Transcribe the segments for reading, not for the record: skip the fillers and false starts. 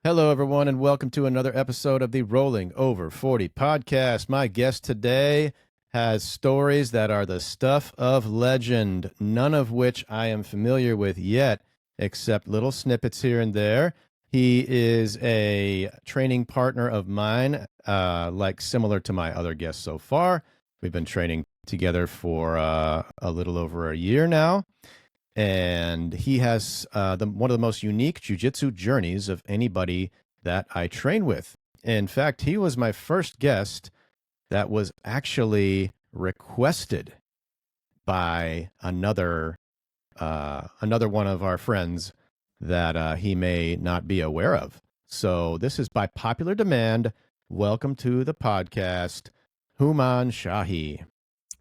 Hello, everyone, and welcome to another episode of the Rolling Over 40 podcast. My guest today has stories that are the stuff of legend, none of which I am familiar with yet, except little snippets here and there. He is a training partner of mine, similar to my other guests so far. We've been training together for a little over a year now. And he has one of the most unique jiu-jitsu journeys of anybody that I train with. In fact, he was my first guest that was actually requested by another one of our friends that he may not be aware of. So this is by popular demand. Welcome to the podcast, Houman Shahi.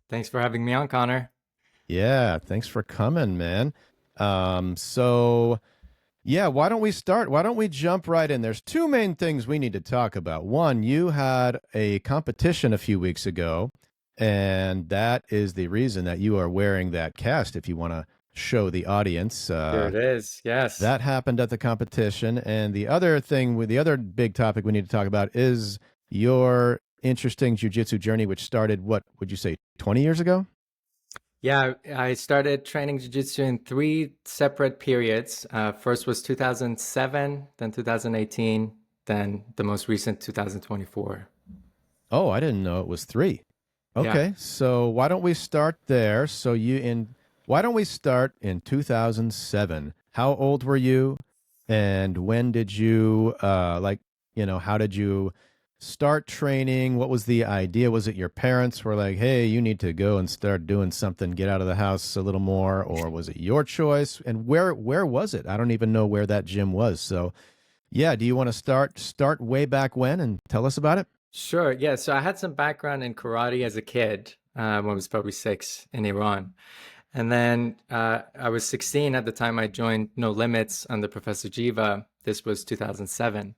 Thanks for having me on, Connor. Yeah, thanks for coming, man. So yeah, why don't we start? Why don't we jump right in? There's two main things we need to talk about. One, you had a competition a few weeks ago, and that is the reason that you are wearing that cast, if you want to show the audience. Here it is. Yes. That happened at the competition. And the other thing, the other big topic we need to talk about is your interesting jiu-jitsu journey, which started, what would you say, 20 years ago? Yeah, I started training jiu-jitsu in three separate periods. First was 2007, then 2018, then the most recent 2024. Oh, I didn't know it was three. Okay, Yeah. so why don't we start there? Why don't we start in 2007? How old were you, and when did you how did you start training? What was the idea? Was it your parents were like, "Hey, you need to go and start doing something, get out of the house a little more," or was it your choice? And where was it? I don't even know where that gym was. So, yeah, do you want to start way back when and tell us about it? Sure. Yeah. So I had some background in karate as a kid, when I was probably 6 in Iran. And then I was 16 at the time I joined No Limits under Professor Jiva. This was 2007.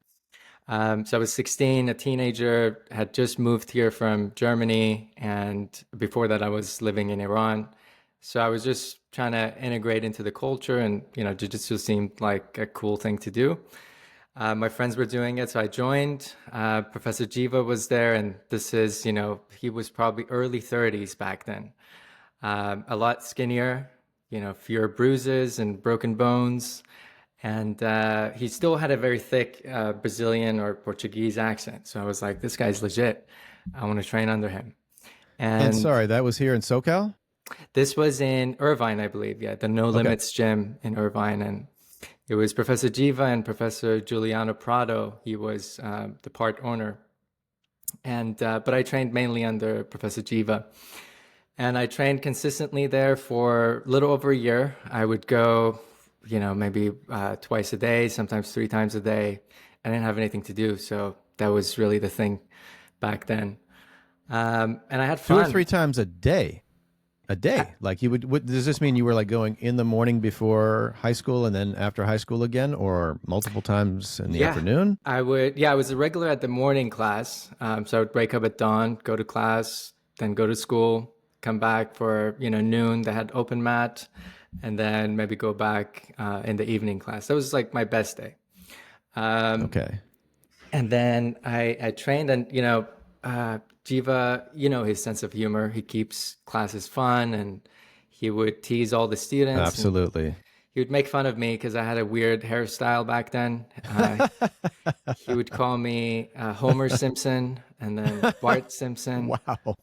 So I was 16, a teenager, had just moved here from Germany, and before that I was living in Iran. So I was just trying to integrate into the culture, and jiu-jitsu seemed like a cool thing to do. My friends were doing it, so I joined. Professor Jiva was there, and this is, he was probably early 30s back then. A lot skinnier, fewer bruises and broken bones. And he still had a very thick Brazilian or Portuguese accent. So I was like, this guy's legit. I want to train under him. And And sorry, that was here in SoCal? this was in Irvine, I believe. Yeah, the No Okay. Limits gym in Irvine. And it was Professor Jiva and Professor Giuliano Prado. He was the part owner. And but I trained mainly under Professor Jiva. And I trained consistently there for a little over a year. I would go, maybe twice a day, sometimes 3 times a day. I didn't have anything to do, so that was really the thing back then. And I had Two or fun. three times a day. A I- day. Like does this mean you were like going in the morning before high school and then after high school again, or multiple times in the yeah, afternoon? I would. Yeah, I was a regular at the morning class. So I would wake up at dawn, go to class, then go to school, come back for noon. They had open mat, and then maybe go back in the evening class. That was like my best day. Um, Okay. And then I trained, and Jiva, his sense of humor. He keeps classes fun, and he would tease all the students, and Absolutely. he would make fun of me because I had a weird hairstyle back then. He would call me Homer Simpson and then Bart Simpson. Wow.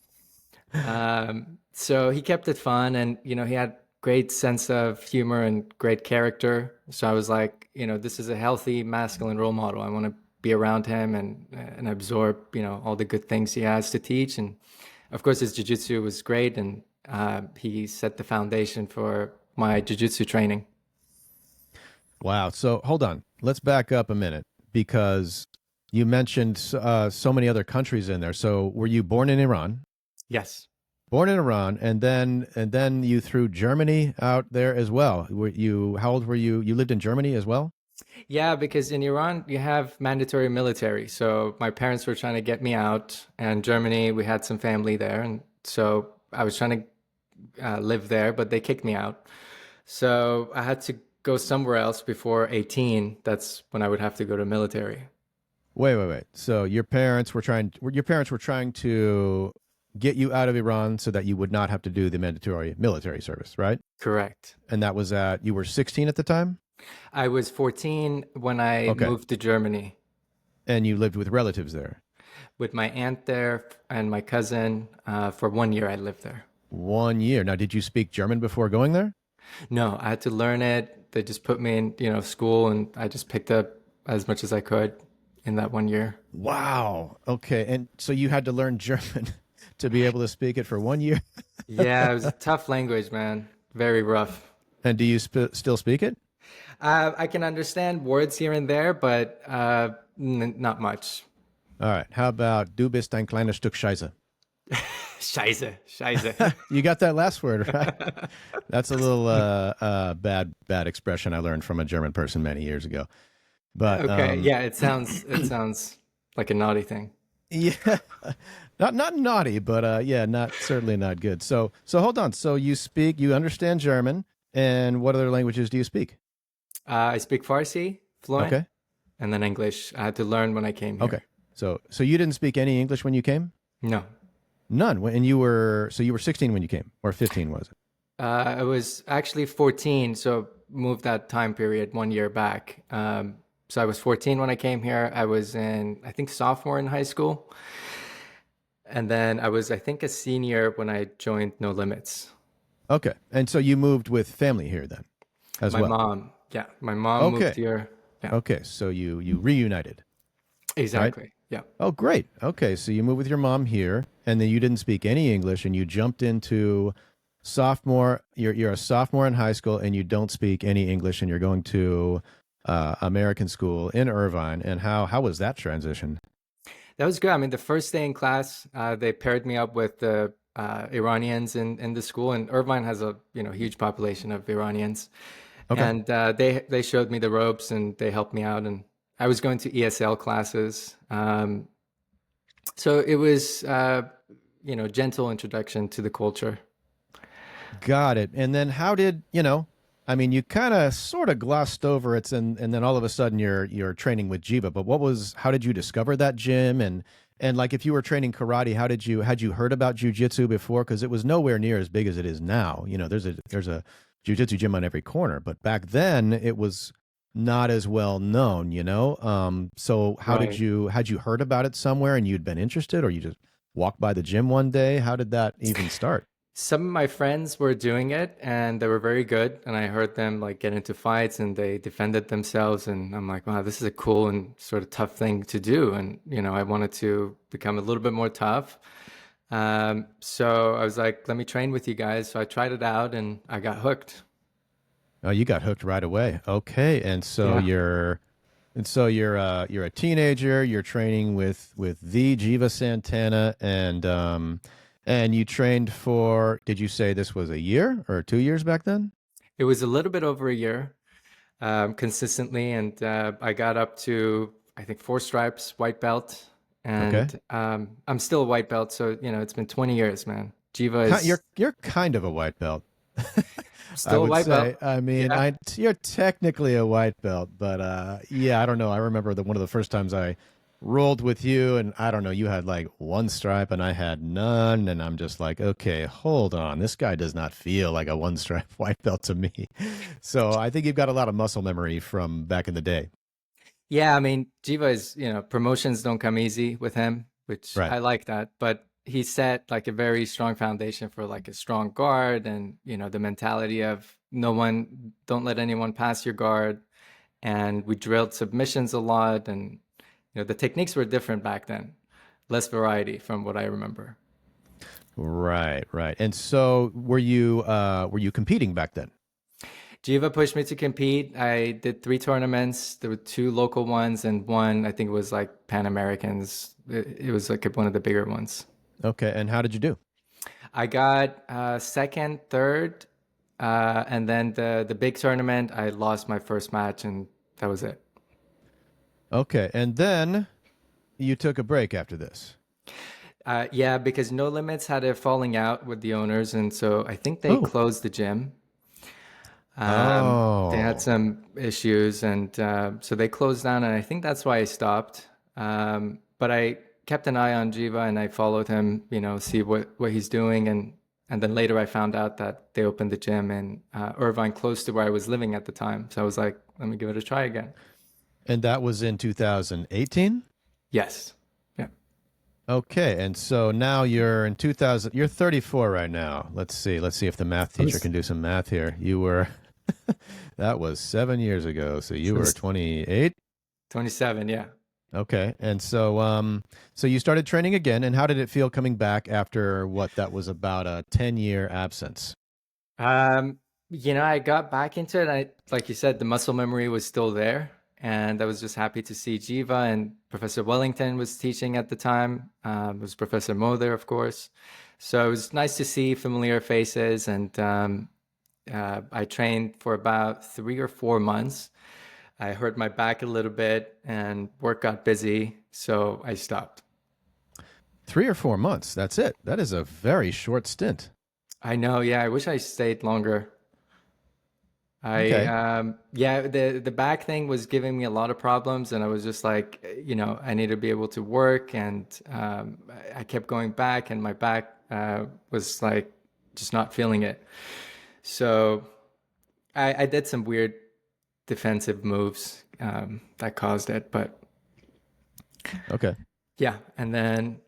So he kept it fun, and he had great sense of humor and great character. So I was like, this is a healthy masculine role model. I want to be around him and absorb all the good things he has to teach. And of course, his jiu-jitsu was great, and he set the foundation for my jiu-jitsu training. Wow. So hold on. Let's back up a minute because you mentioned so many other countries in there. So were you born in Iran? Yes. Born in Iran, and then you threw Germany out there as well. How old were you? You lived in Germany as well? Yeah, because in Iran you have mandatory military. So my parents were trying to get me out, and Germany, we had some family there, and so I was trying to live there, but they kicked me out. So I had to go somewhere else before 18, that's when I would have to go to military. Wait. So your parents were trying to get you out of Iran so that you would not have to do the mandatory military service, right? Correct. And that was you were 16 at the time? I was 14 when I Okay. moved to Germany And you lived with relatives there. with my aunt there and my cousin. For 1 year, I lived there. 1 year. Now, did you speak German before going there? No, I had to learn it. They just put me in, school, and I just picked up as much as I could in that 1 year. Wow. Okay. And so you had to learn German to be able to speak it for 1 year? Yeah, it was a tough language, man. Very rough. And do you still speak it? I can understand words here and there, but not much. All right. How about du bist ein kleines Stück Scheiße? Scheiße, scheiße. You got that last word, right? That's a little bad expression I learned from a German person many years ago. But Okay, yeah, it sounds like a naughty thing. yeah, not naughty, but yeah, not certainly not good. So hold on. So you understand German, and what other languages do you speak? I speak Farsi, fluent, Okay, and then English. I had to learn when I came okay. here. So you didn't speak any English when you came? No, None. And you were 16 when you came, or 15 was it? I was actually 14, so moved that time period 1 year back. So I was 14 when I came here. I was I think, sophomore in high school. And then I was, I think, a senior when I joined No Limits. Okay, and so you moved with family here then, as My well. mom, yeah, my mom moved Okay. here. Yeah, Okay, so you reunited, right? exactly. Yeah. Oh, great. Okay, so you moved with your mom here, and then you didn't speak any English, and you jumped into sophomore. You're a sophomore in high school, and you don't speak any English, and you're going to American school in Irvine. And how was that transition? That was good. I mean, the first day in class, they paired me up with the Iranians in the school, and Irvine has a huge population of Iranians, Okay, and they showed me the ropes and they helped me out, and I was going to ESL classes, so it was gentle introduction to the culture. got it. And then how did I mean, you kind of sort of glossed over it, and then all of a sudden you're training with Jiva. But how did you discover that gym? And like if you were training karate, had you heard about jujitsu before? Because it was nowhere near as big as it is now. There's a jujitsu gym on every corner, but back then it was not as well known. So how did Right. you had you heard about it somewhere and you'd been interested, or you just walked by the gym one day? How did that even start? Some of my friends were doing it and they were very good. And I heard them like get into fights and they defended themselves. And I'm like, wow, this is a cool and sort of tough thing to do. And, I wanted to become a little bit more tough. So I was like, let me train with you guys. So I tried it out and I got hooked. Oh, you got hooked right away. Okay, Yeah. you're a teenager. You're training with the Jiva Santana, and you trained for. Did you say this was a year or 2 years back then? It was a little bit over a year, consistently. And I got up to, I think, 4 stripes, white belt. Okay, And I'm still a white belt. So, it's been 20 years, man. Jiva is you're kind of a white belt. I still a would white belt. say. I mean, Yeah. you're technically a white belt, but yeah, I don't know. I remember that one of the first times I rolled with you, and I don't know, you had like one stripe and I had none, and I'm just like, okay, hold on, this guy does not feel like a one stripe white belt to me. So I think you've got a lot of muscle memory from back in the day. Yeah, I mean, Jiva is, promotions don't come easy with him, which Right. I like that. But he set like a very strong foundation for like a strong guard and, the mentality of don't let anyone pass your guard. And we drilled submissions a lot. And, the techniques were different back then, less variety from what I remember. Right. And so were you competing back then? Jiva pushed me to compete. I did 3 tournaments. There were 2 local ones and one, I think it was like Pan Americans. It was like one of the bigger ones. Okay, and how did you do? I got second, third, and then the big tournament, I lost my first match, and that was it. Okay, and then you took a break after this. Yeah, because No Limits had a falling out with the owners, and so I think they Oh, closed the gym. They had Oh, some issues, and so they closed down, and I think that's why I stopped. But I kept an eye on Jiva, and I followed him, see what he's doing, and then later I found out that they opened the gym in Irvine, close to where I was living at the time. So I was like, let me give it a try again. and that was in 2018? Yes. Yeah. Okay, and so now you're in 2000, you're 34 right now. Let's see. Let's see if the math I teacher was, can do some math here. You were that was 7 years ago. So you I were was 28. 27. Yeah. Okay. And so you started training again, and how did it feel coming back after what that was about a 10-year absence? I got back into it. Like you said, the muscle memory was still there, and I was just happy to see Jiva and Professor Wellington was teaching at the time. It was Professor Mo there, of course. So it was nice to see familiar faces, and I trained for about 3 or 4 months. I hurt my back a little bit, and work got busy, so I stopped. 3 or 4 months. That's it. That is a very short stint. I know, yeah, I wish I stayed longer. Okay. The back thing was giving me a lot of problems, and I was just like, I need to be able to work, and I kept going back, and my back was like just not feeling it. So I did some weird defensive moves that caused it, but Okay. yeah, and then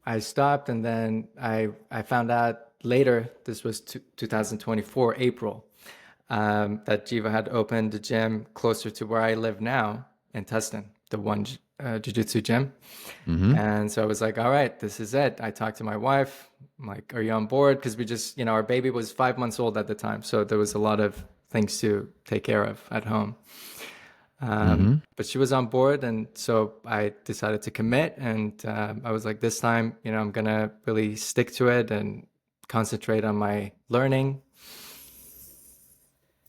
I stopped, and then I found out later, this was 2024 April, that Jiva had opened a gym closer to where I live now in Tustin, the one jiu-jitsu gym. Mm-hmm. And so I was like, all right, this is it. I talked to my wife. I'm like, are you on board? Because we just, our baby was 5 months old at the time. So there was a lot of things to take care of at home. Mm-hmm. But she was on board, and so I decided to commit. And I was like, this time, I'm gonna really stick to it and concentrate on my learning.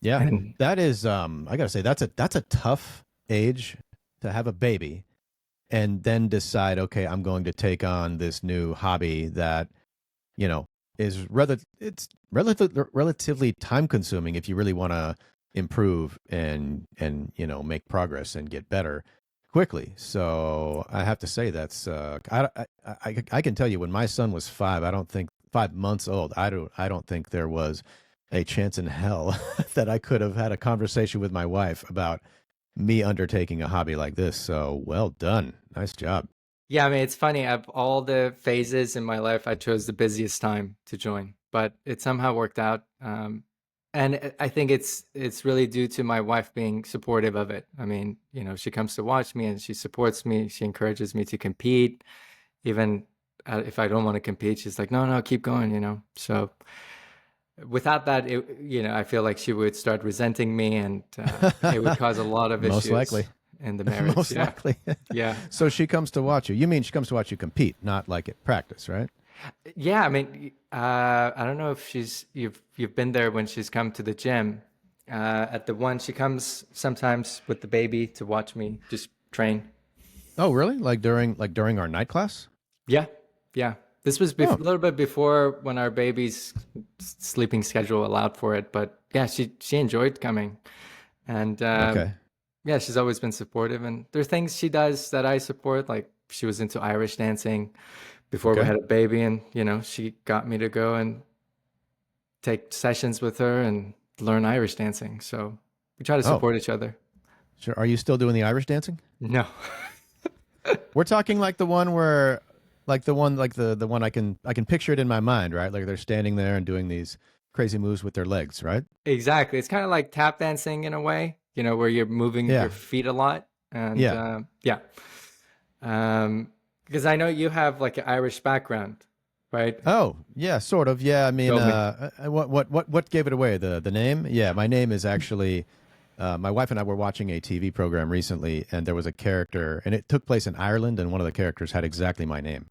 Yeah. And That is I gotta say that's a tough age to have a baby and then decide, okay, I'm going to take on this new hobby that, you know, is rather it's relatively time consuming if you really want to improve and make progress and get better quickly. So I have to say that's I can tell you when my son was five, I don't think 5 months old, I don't think there was a chance in hell that I could have had a conversation with my wife about me undertaking a hobby like this. So well done. Nice job. yeah, I mean, it's funny. Of all the phases in my life, I chose the busiest time to join, but it somehow worked out. And I think it's really due to my wife being supportive of it. I mean, she comes to watch me and she supports me. She encourages me to compete, even if I don't want to compete. She's like, no, no, keep going. So without that, I feel like she would start resenting me, and it would cause a lot of Most issues likely. in the marriage. Most Yeah, likely. yeah. So she comes to watch you. You mean she comes to watch you compete, not like at practice, right? Yeah, I mean, I don't know if you've been there when she's come to the gym. At the one, she comes sometimes with the baby to watch me just train. Oh, really? Like during our night class? Yeah, yeah. This was Oh, a little bit before when our baby's sleeping schedule allowed for it, but yeah, she enjoyed coming, and okay. yeah, she's always been supportive. And there are things she does that I support, like she was into Irish dancing before we Okay. had a baby, and she got me to go and take sessions with her and learn Irish dancing. So we try to Oh, support each other. sure. Are you still doing the Irish dancing? No. We're talking like the one where like the one I can picture it in my mind, right? Like they're standing there and doing these crazy moves with their legs, right? Exactly. It's kind of like tap dancing in a way, where you're moving your Yeah. feet a lot. And Yeah. yeah, because I know you have like an Irish background, right? Oh, yeah, sort of. Yeah, I mean, Told me. what gave it away? The name? Yeah, my name is actually. My wife and I were watching a TV program recently, and there was a character, and it took place in Ireland, and one of the characters had exactly my name,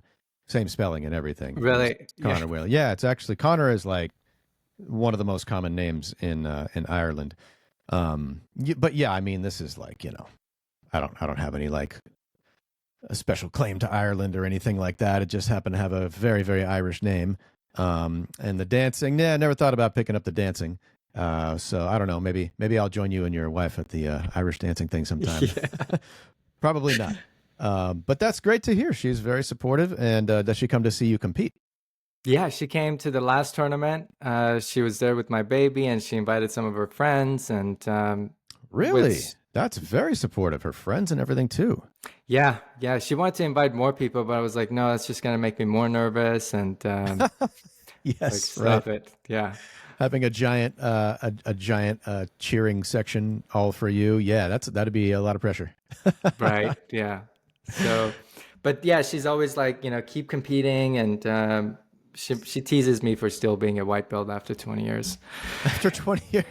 same spelling and everything. It was Really? Yeah. Connor Whalen. Yeah, it's actually Connor is like one of the most common names in Ireland. But yeah, I mean, this is like I don't have any like a special claim to Ireland or anything like that. It just happened to have a very, very Irish name. And the dancing, yeah, I never thought about picking up the dancing. So I don't know. Maybe I'll join you and your wife at the Irish dancing thing sometime. Yeah. Probably not. But that's great to hear. She's very supportive. And does she come to see you compete? Yeah, she came to the last tournament. She was there with my baby, and she invited some of her friends. And Really? with That's very supportive. Her friends and everything too. yeah, yeah, she wanted to invite more people, but I was like, no, that's just gonna make me more nervous. And it's like, Yes, right. stop it. Yeah, Having a giant cheering section all for you. Yeah, that'd be a lot of pressure. right. Yeah. So, but yeah, she's always like, keep competing, and she teases me for still being a white belt after 20 years. After 20 years.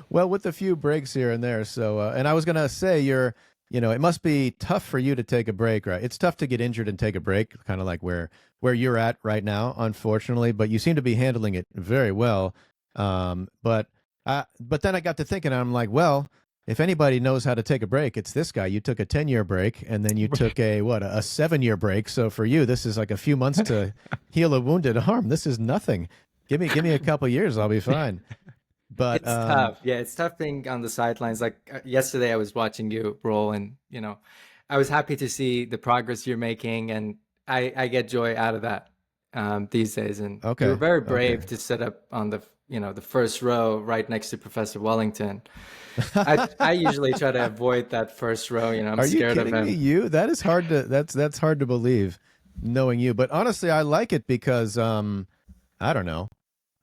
Well, with a few breaks here and there. So, and I was going to say, it must be tough for you to take a break, right? It's tough to get injured and take a break, kind of like where you're at right now, unfortunately, but you seem to be handling it very well. But then I got to thinking, I'm like, well, if anybody knows how to take a break, it's this guy. You took a 10-year break and then you took a 7-year break. So for you, this is like a few months to heal a wounded arm. This is nothing. Give me a couple years, I'll be fine. But It's tough. Yeah, it's tough being on the sidelines. Like yesterday, I was watching you roll, and I was happy to see the progress you're making, and I get joy out of that these days. And you were okay, very okay. brave to sit up on the first row right next to Professor Wellington. I usually try to avoid that first row. I'm Are you scared of kidding me? him. That is hard to that's hard to believe, knowing you. But honestly, I like it because I don't know.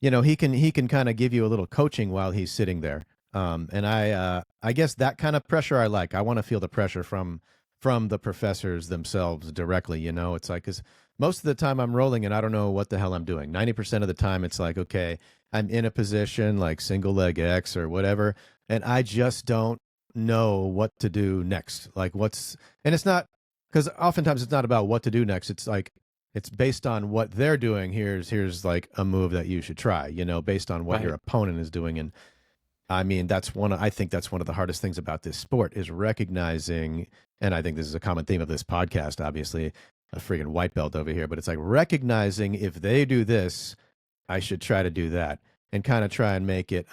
He can kind of give you a little coaching while he's sitting there. And I guess that kind of pressure I like. I want to feel the pressure from the professors themselves directly. It's like, because most of the time I'm rolling and I don't know what the hell I'm doing. 90% of the time it's like, okay, I'm in a position like single leg X or whatever, and I just don't know what to do next. Like and it's not, because oftentimes it's not about what to do next. It's like, it's based on what they're doing. Here's like a move that you should try, based on what your Right. opponent is doing. And I mean, I think that's one of the hardest things about this sport is recognizing, and I think this is a common theme of this podcast, obviously, a freaking white belt over here, but it's like recognizing if they do this, I should try to do that, and kind of try and make it.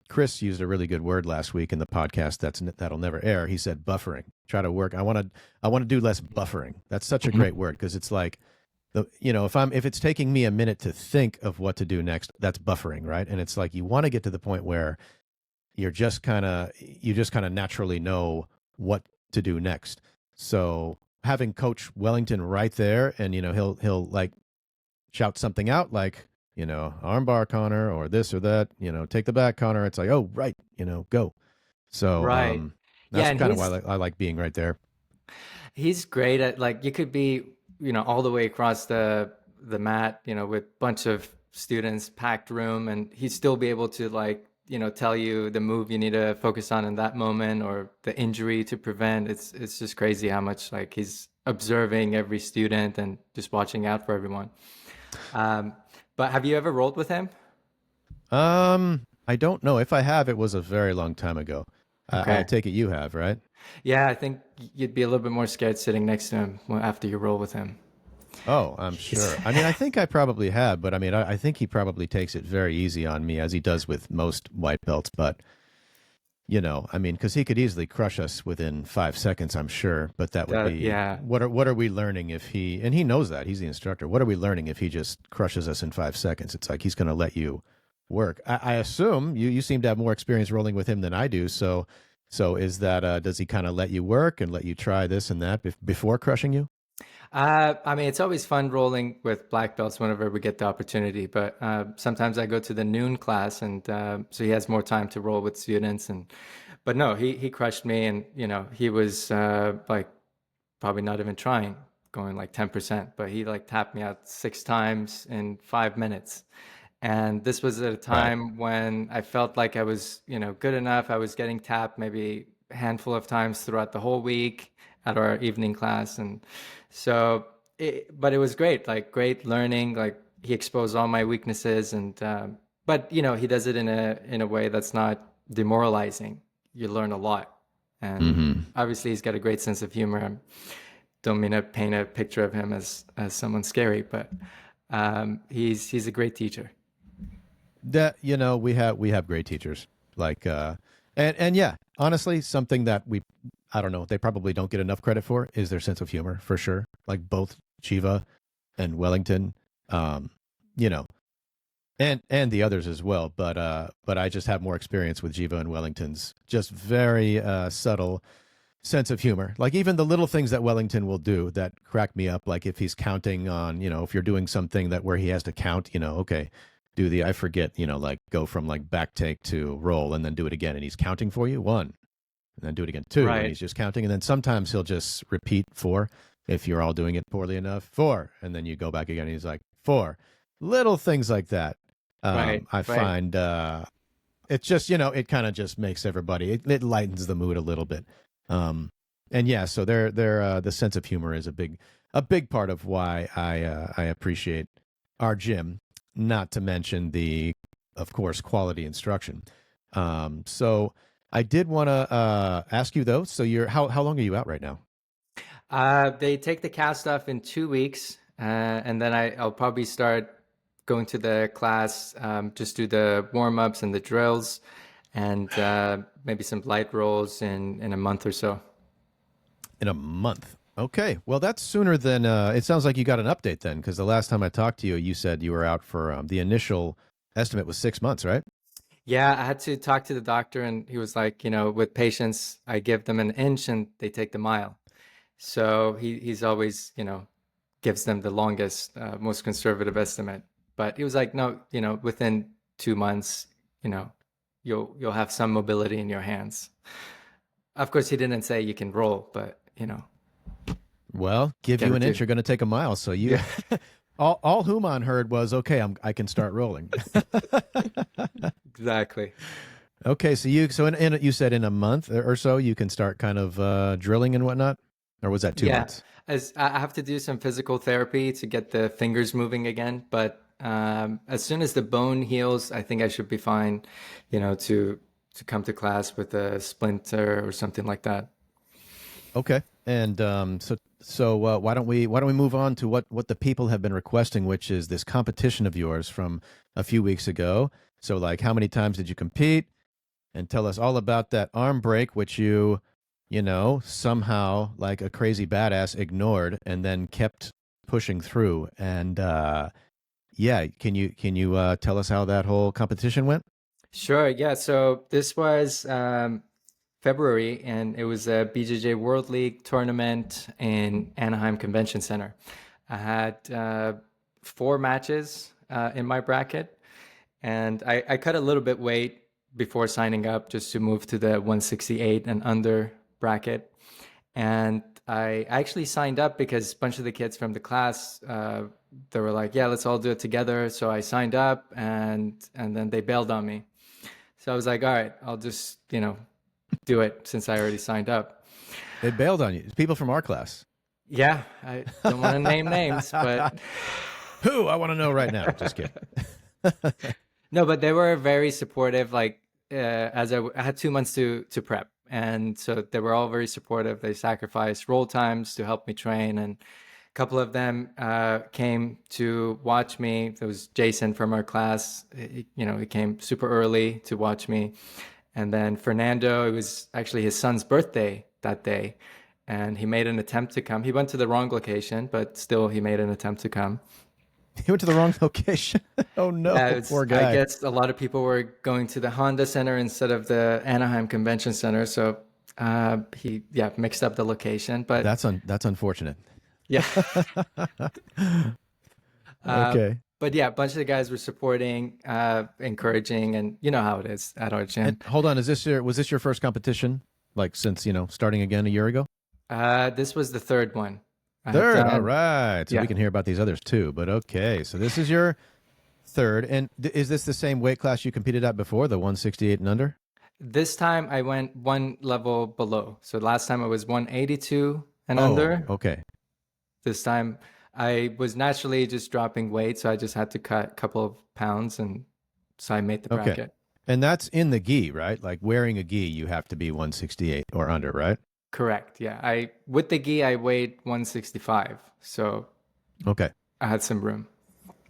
Chris used a really good word last week in the podcast that'll never air. He said buffering. Try to work. I want to do less buffering. That's such a great word, because it's like if it's taking me a minute to think of what to do next, that's buffering, right? And it's like you want to get to the point where you just kind of naturally know what to do next. So having Coach Wellington right there, and he'll like shout something out like, armbar Connor, or this or that, take the back Connor. It's like, oh right, go. So Right. Yeah, that's and kind of why I like being right there. he's great at, like, you could be, all the way across the mat, with bunch of students, packed room, and he'd still be able to, like, tell you the move you need to focus on in that moment, or the injury to prevent. It's just crazy how much, like, he's observing every student and just watching out for everyone. Um, but have you ever rolled with him? I don't know. If I have, it was a very long time ago. I Okay. take it you have, right? Yeah, I think you'd be a little bit more scared sitting next to him after you roll with him. Oh, I'm He's sure. I mean, I think I probably have, but I mean, I think he probably takes it very easy on me, as he does with most white belts. But I mean, because he could easily crush us within 5 seconds, I'm sure. But that would be, yeah, what are we learning if he, and he knows that he's the instructor. What are we learning if he just crushes us in 5 seconds? It's like he's going to let you work. I assume you seem to have more experience rolling with him than I do. So is that does he kind of let you work and let you try this and that before crushing you? I mean, it's always fun rolling with black belts whenever we get the opportunity. But sometimes I go to the noon class, and so he has more time to roll with students. But no, he crushed me, and he was like probably not even trying, going like 10%. But he like tapped me out 6 times in 5 minutes. And this was at a Right. time when I felt like I was, good enough. I was getting tapped maybe a handful of times throughout the whole week at our evening class. And so, but it was great, like great learning. Like he exposed all my weaknesses, and but he does it in a way that's not demoralizing. You learn a lot, and Mm-hmm. obviously he's got a great sense of humor. I don't mean to paint a picture of him as someone scary, but He's a great teacher. That we have great teachers like and yeah, honestly, something that I don't know, they probably don't get enough credit for is their sense of humor for sure. Like both Chiva and Wellington, um, you know, and the others as well. But I just have more experience with Jiva and Wellington's just very subtle sense of humor. Like even the little things that Wellington will do that crack me up. Like if he's counting on, if you're doing something that where he has to count, okay, I forget, like go from like back take to roll and then do it again, and he's counting for you one, and then do it again two, and Right, he's just counting, and then sometimes he'll just repeat four if you're all doing it poorly enough, four, and then you go back again, and he's like four, little things like that. right, I right. find it's just it kind of just makes everybody it lightens the mood a little bit. Um, and yeah, so their the sense of humor is a big part of why I appreciate our gym. Not to mention the, of course, quality instruction. So I did want to ask you though. So you're how long are you out right now? They take the cast off in 2 weeks, and then I'll probably start going to the class, just do the warm ups and the drills, and maybe some light rolls in a month or so. In a month. Okay. Well, that's sooner than it sounds like you got an update then, because the last time I talked to you, you said you were out for the initial estimate was 6 months, right? Yeah, I had to talk to the doctor, and he was like, with patients, I give them an inch and they take the mile. So he's always, gives them the longest, most conservative estimate. But he was like, no, within 2 months, you know, you'll have some mobility in your hands. Of course, he didn't say you can roll, but Well, give get you it an inch, too. you're going to take a mile. So you, Yeah, all Houman heard was, okay, I can start rolling. exactly. Okay, so you said in a month or so you can start kind of drilling and whatnot, or was that two Yeah, months? as I have to do some physical therapy to get the fingers moving again, but as soon as the bone heals, I think I should be fine, to come to class with a splinter or something like that. Okay, and why don't we move on to what the people have been requesting, which is this competition of yours from a few weeks ago. So like, how many times did you compete? And tell us all about that arm break, which somehow like a crazy badass ignored and then kept pushing through. And yeah, can you tell us how that whole competition went? Sure, yeah. So this was February, and it was a BJJ World League tournament in Anaheim Convention Center. I had 4 matches in my bracket, and I cut a little bit weight before signing up just to move to the 168 and under bracket. And I actually signed up because a bunch of the kids from the class, they were like, "Yeah, let's all do it together." So I signed up, and then they bailed on me. So I was like, "All right, I'll just do it since I already signed up." They bailed on you. It's people from our class. Yeah, I don't want to name names, but Who? I want to know right now. Just kidding. no, but they were very supportive. Like as I had 2 months to prep, and so they were all very supportive. They sacrificed roll times to help me train, and a couple of them came to watch me. There was Jason from our class. He came super early to watch me, and then Fernando. It was actually his son's birthday that day, and he made an attempt to come. He went to the wrong location, but still, he made an attempt to come. He went to the wrong location. Oh no, Yeah, poor I guy. guess a lot of people were going to the Honda Center instead of the Anaheim Convention Center. So he, yeah, mixed up the location. But That's unfortunate. yeah, uh, Okay. but yeah, a bunch of the guys were supporting, encouraging, and you know how it is at our And gym. hold on, was this your first competition? Like since, starting again a year ago? This was the third one I had Third. All done. right. So we Yeah, can hear about these others too. But okay. So this is your third. And is this the same weight class you competed at before, the 168 and under? this time I went one level below. So last time I was 182 and Oh, under. okay. This time I was naturally just dropping weight, so I just had to cut a couple of pounds, and so I made the Okay. bracket. And that's in the gi, right? Like wearing a gi, you have to be 168 or under, right? Correct. Yeah. I with the gi I weighed 165, so Okay. I had some room.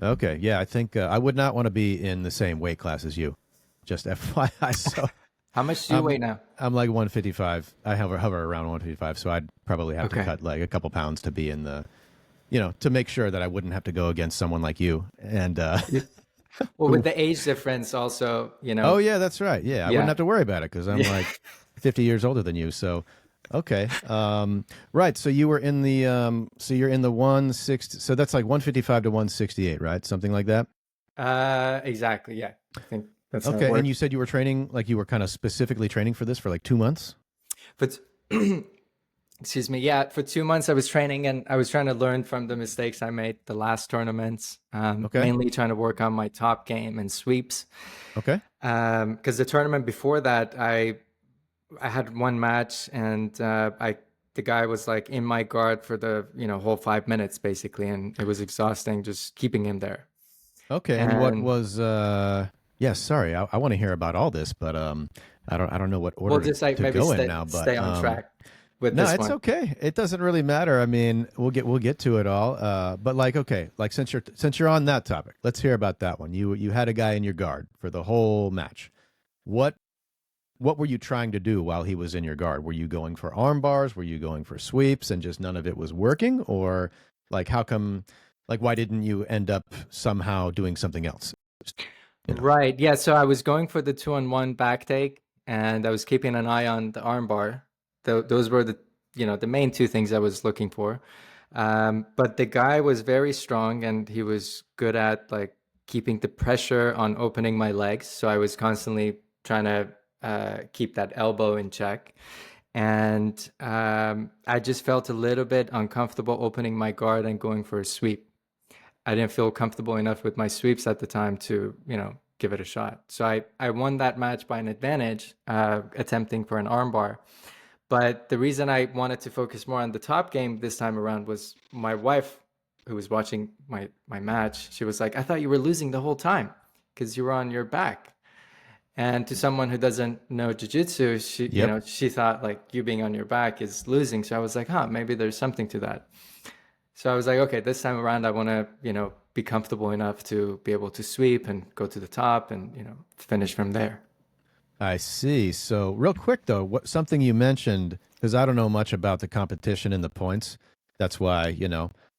Okay, yeah, I think I would not want to be in the same weight class as you. Just FYI. So How much do you I'm weigh now? I'm like 155. I hover around 155, so I'd probably have to Okay. cut like a couple pounds to be in the, to make sure that I wouldn't have to go against someone like you. And You, well, with who? the age difference, also, Oh yeah, that's right. Yeah, I wouldn't yeah, have to worry about it because I'm yeah. like 50 years older than you. So okay, right. So you were in the so you're in the 160. So that's like 155 to 168, right? Something like that. Exactly. Yeah, I think that's how it Okay, and works. you said you were training, like you were kind of specifically training for this for like 2 months. But excuse me. Yeah, for 2 months I was training and I was trying to learn from the mistakes I made the last tournaments. Okay. Mainly trying to work on my top game and sweeps. Okay. Because the tournament before that, I had one match and I the guy was like in my guard for the whole 5 minutes basically, and it was exhausting just keeping him there. Okay. And what And was yeah, sorry. I want to hear about all this, but I don't know what we'll order to, just like to maybe go in stay now, but stay on track with no, this it's one. okay. It doesn't really matter. I mean, we'll get to it all. But like okay, like since you're on that topic, let's hear about that one. You had a guy in your guard for the whole match. What what were you trying to do while he was in your guard? Were you going for arm bars? Were you going for sweeps and just none of it was working? Or like how come like why didn't you end up somehow doing something else? You know. Right. Yeah. So I was going for the 2-on-1 back take, and I was keeping an eye on the arm bar. Those were the main two things I was looking for. But the guy was very strong, and he was good at like keeping the pressure on opening my legs. So I was constantly trying to keep that elbow in check. And I just felt a little bit uncomfortable opening my guard and going for a sweep. I didn't feel comfortable enough with my sweeps at the time to, give it a shot. So I won that match by an advantage, attempting for an armbar. But the reason I wanted to focus more on the top game this time around was my wife, who was watching my match. She was like, "I thought you were losing the whole time because you were on your back." And to someone who doesn't know jujitsu, she, Yep. she thought like you being on your back is losing. So I was like, "Huh, maybe there's something to that." So I was like, okay, this time around, I want to, be comfortable enough to be able to sweep and go to the top and, finish from there. I see. So real quick though, what something you mentioned, because I don't know much about the competition and the points. That's why,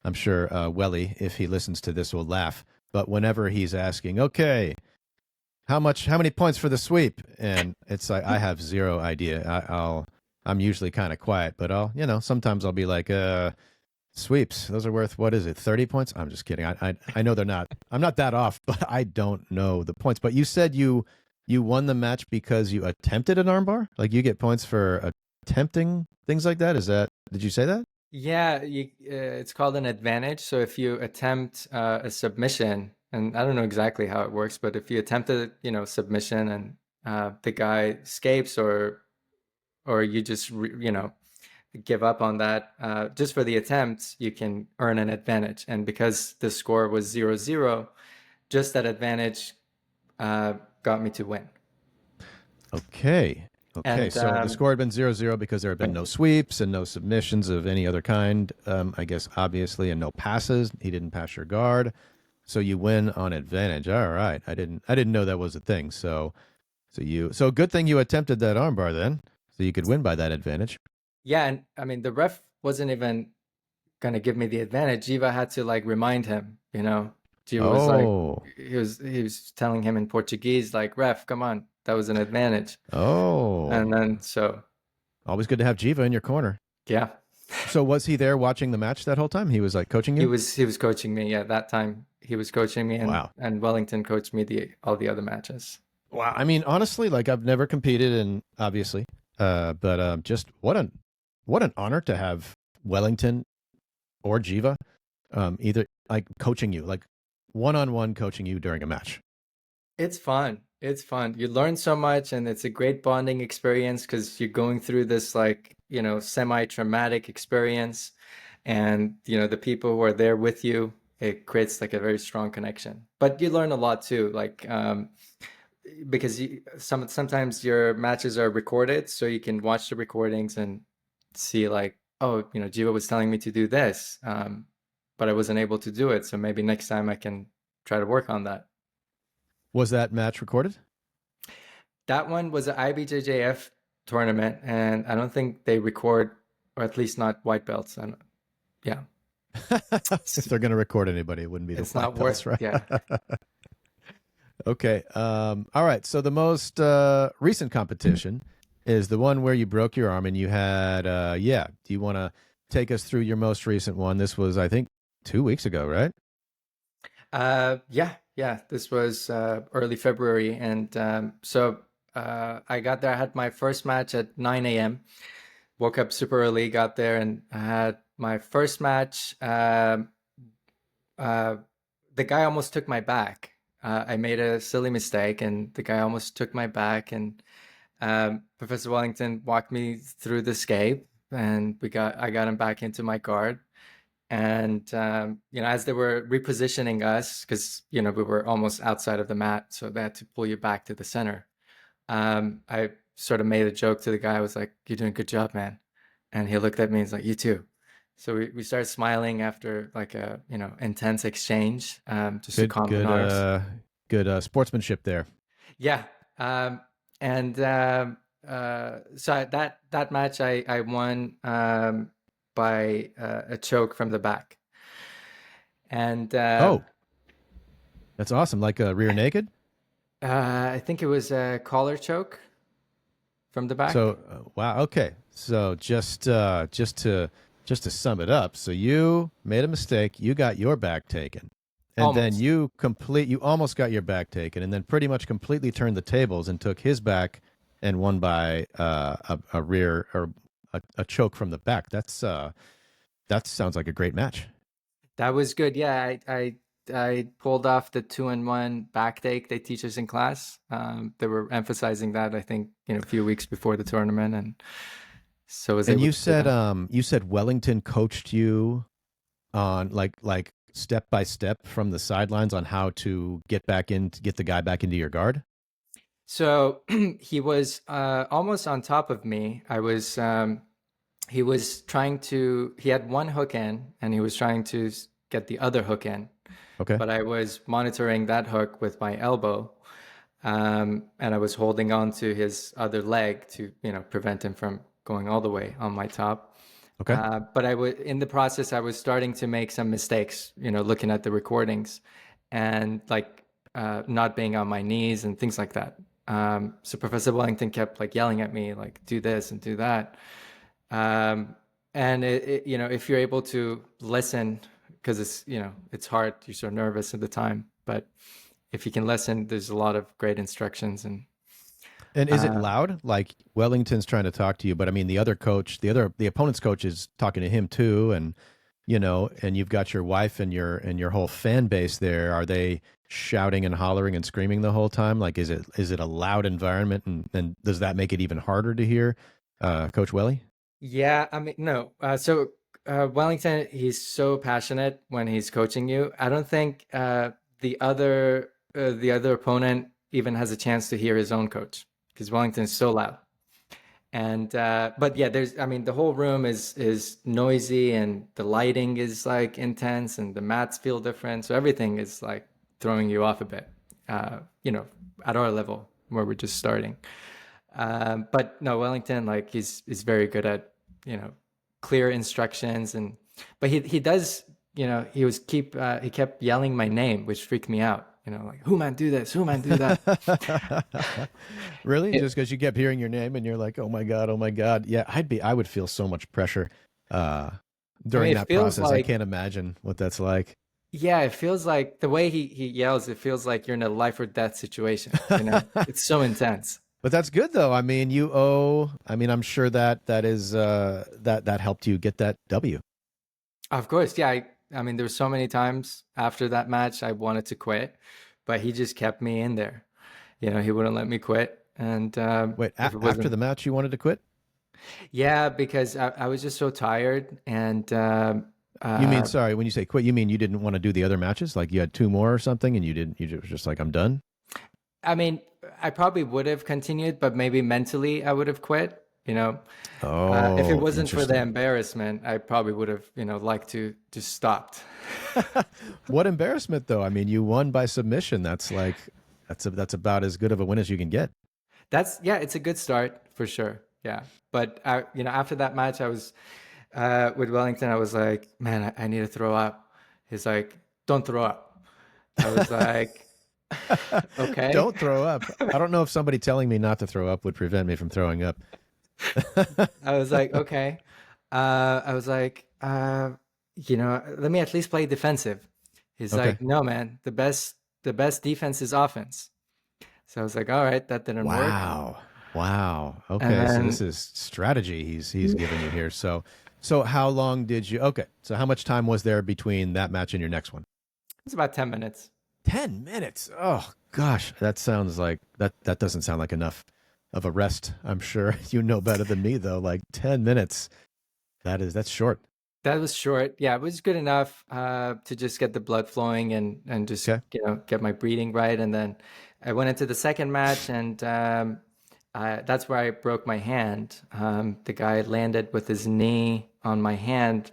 I'm sure Welly, if he listens to this, will laugh. But whenever he's asking, okay, how many points for the sweep? And it's like I have zero idea. I'm usually kind of quiet, but sometimes I'll be like, sweeps. Those are worth what is it, 30 points? I'm just kidding. I know they're not. I'm not that off, but I don't know the points. But you said you won the match because you attempted an armbar. Like you get points for attempting things like that. Is that? Did you say that? Yeah, it's called an advantage. So if you attempt a submission, and I don't know exactly how it works, but if you attempt a, submission and the guy escapes or you just, give up on that, just for the attempt, you can earn an advantage. And because the score was 0-0, just that advantage got me to win. Okay. Okay. And So the score had been 0-0 because there had been no sweeps and no submissions of any other kind, I guess, obviously, and no passes. He didn't pass your guard. So you win on advantage. All right. I didn't know that was a thing. So good thing you attempted that armbar then. So you could win by that advantage. yeah, and I mean the ref wasn't even gonna give me the advantage. Jiva had to like remind him, Jiva was like Oh. he was telling him in Portuguese, like, ref, come on, that was an advantage. And Oh. then so Always good to have Jiva in your corner. yeah. So was he there watching the match that whole time? He was like coaching He you? was he was coaching me. Yeah, that time he was coaching me, and Wow. Wellington coached me the all the other matches. Wow. I mean, honestly, like I've never competed in obviously. But just what an honor to have Wellington or Jiva either like coaching you, like one-on-one coaching you during a match. It's fun. It's fun. You learn so much, and it's a great bonding experience because you're going through this like, semi-traumatic experience, and the people who are there with you, it creates like a very strong connection. But you learn a lot too, like because sometimes your matches are recorded, so you can watch the recordings and see like, oh, Jiva was telling me to do this, but I wasn't able to do it, so maybe next time I can try to work on that. Was that match recorded? That one was an IBJJF tournament, and I don't think they record, or at least not white belts. And yeah, If they're going to record anybody, it wouldn't be the it's white not worth. belts, right? Yeah. Okay. All right. So the most recent competition is the one where you broke your arm and you had, yeah. Do you want to take us through your most recent one? This was, I think, 2 weeks ago, right? Yeah. This was early February, and I got there. I had my first match at 9 a.m. Woke up super early, got there, and I had my first match. Uh, the guy almost took my back. I made a silly mistake, and the guy almost took my back. And Professor Wellington walked me through the scape, and I got him back into my guard. And as they were repositioning us, because we were almost outside of the mat, so they had to pull you back to the center. I sort of made a joke to the guy. I was like, "You're doing a good job, man." And he looked at me and he's like, "You too." So we started smiling after like a intense exchange, just to Good, calm the good, nerves. good sportsmanship there. Yeah. And so that match I won by a choke from the back. And Oh, that's awesome. Like a rear naked. I think it was a collar choke from the back. So wow. Okay. So just to sum it up, so you made a mistake. You got your back taken, and then Almost. you almost got your back taken, and then pretty much completely turned the tables and took his back and won by a rear or a choke from the back. That sounds like a great match. That was good. Yeah, I pulled off the 2-in-1 back take they teach us in class. They were emphasizing that, I think, a few weeks before the tournament, and so I was And able to do that. you said Wellington coached you on like step by step from the sidelines on how to get the guy back into your guard. So he was almost on top of me. He was trying to, he had one hook in and he was trying to get the other hook in. Okay. But I was monitoring that hook with my elbow. And I was holding on to his other leg to, prevent him from going all the way on my top. Okay. But in the process, I was starting to make some mistakes, looking at the recordings and like not being on my knees and things like that. So Professor Wellington kept like yelling at me, like, do this and do that. And if you're able to listen, because it's hard, you're so nervous at the time, but if you can listen, there's a lot of great instructions. And is it uh, loud? Like Wellington's trying to talk to you, but I mean the other coach, the opponent's coach is talking to him too, and and you've got your wife and your whole fan base there. Are they shouting and hollering and screaming the whole time? Like is it a loud environment, and does that make it even harder to hear Coach Welly? yeah, I mean, no. Wellington, he's so passionate when he's coaching you. I don't think the other opponent even has a chance to hear his own coach because Wellington is so loud. And but yeah, I mean, the whole room is noisy and the lighting is like intense and the mats feel different, so everything is like throwing you off a bit. You know, at our level where we're just starting. But no, Wellington, like he's very good at you know clear instructions, and but he does he kept yelling my name, which freaked me out. Like, Houman, do this, Houman, do that. Really? It, Just because you kept hearing your name and you're like, oh my God, oh my God. Yeah, I would feel so much pressure uh, I mean, during it that feels process. I like can't imagine what that's like. yeah, it feels like the way he yells, it feels like you're in a life or death situation. It's so intense. But that's good though. I mean, I mean, I'm sure that is that helped you get that W. Of course, yeah. I mean, there were so many times after that match I wanted to quit, but he just kept me in there. He wouldn't let me quit. And Wait, if it after wasn't, the match you wanted to quit? yeah, because I was just so tired. And You mean, uh, sorry, when you say quit, you mean you didn't want to do the other matches? Like you had two more or something and you didn't, you were just like, I'm done? I mean, I probably would have continued, but maybe mentally I would have quit. you know. If it Oh, wasn't for the interesting. embarrassment, I probably would have, liked to just stopped. What embarrassment, though. I mean, you won by submission. That's about as good of a win as you can get. Yeah, it's a good start for sure. Yeah. But after that match, I was with Wellington, I was like, man, I need to throw up. He's like, don't throw up. I was like, okay. Don't throw up. I don't know if somebody telling me not to throw up would prevent me from throwing up. I was like, okay. I was like, let me at least play defensive. He's Okay. like, no, man, the best defense is offense. So I was like, all right, that didn't work. Wow. Wow. And Okay. So this then is strategy he's giving you here. So how long did you okay. So how much time was there between that match and your next one? it's about 10 minutes. 10 minutes. Oh gosh. That sounds like that doesn't sound like enough of a rest. I'm sure you know better than me though. Like 10 minutes. That's short. That was short. Yeah, it was good enough to just get the blood flowing and just Okay. get my breathing right. And then I went into the second match, and that's where I broke my hand. The guy landed with his knee on my hand.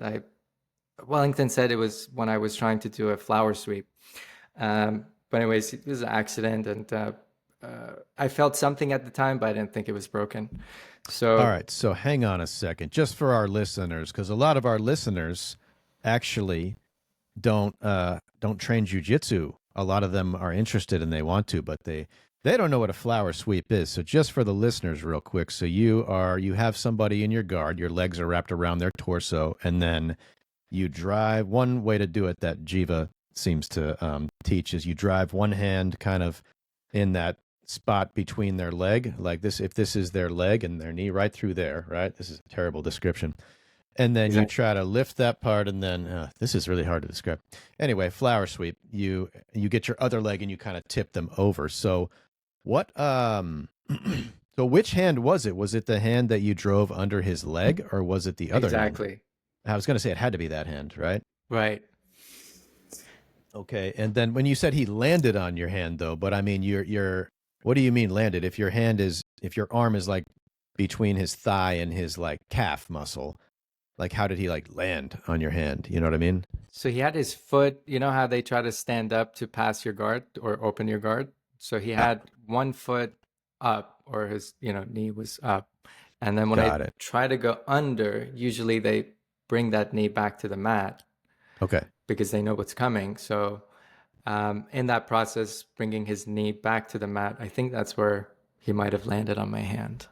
Wellington said it was when I was trying to do a flower sweep. But anyways, it was an accident, and I felt something at the time, but I didn't think it was broken. All So right, so hang on a second, just for our listeners, because a lot of our listeners actually don't train jujitsu. A lot of them are interested and they want to, but they don't know what a flower sweep is. So just for the listeners, real quick, so you have somebody in your guard, your legs are wrapped around their torso, and then you drive. One way to do it that Jiva seems to teach is you drive one hand kind of in that spot between their leg, like this. If this is their leg and their knee, right through there, right? This is a terrible description. And then you exactly. try to lift that part, and then this is really hard to describe. Anyway, flower sweep. You get your other leg and you kind of tip them over. So what? So which hand was it? Was it the hand that you drove under his leg, or was it the other hand? Exactly. I was going to say it had to be that hand, right? Right. Okay. And then when you said he landed on your hand, though, but I mean, you're. What do you mean landed? If your arm is like between his thigh and his like calf muscle, like how did he like land on your hand? You know what I mean? So he had his foot, you know how they try to stand up to pass your guard or open your guard? So he Ah, had one foot up, or his, knee was up. And then when I got it. try to go under, usually they bring that knee back to the mat Okay. because they know what's coming. So in that process, bringing his knee back to the mat, I think that's where he might have landed on my hand.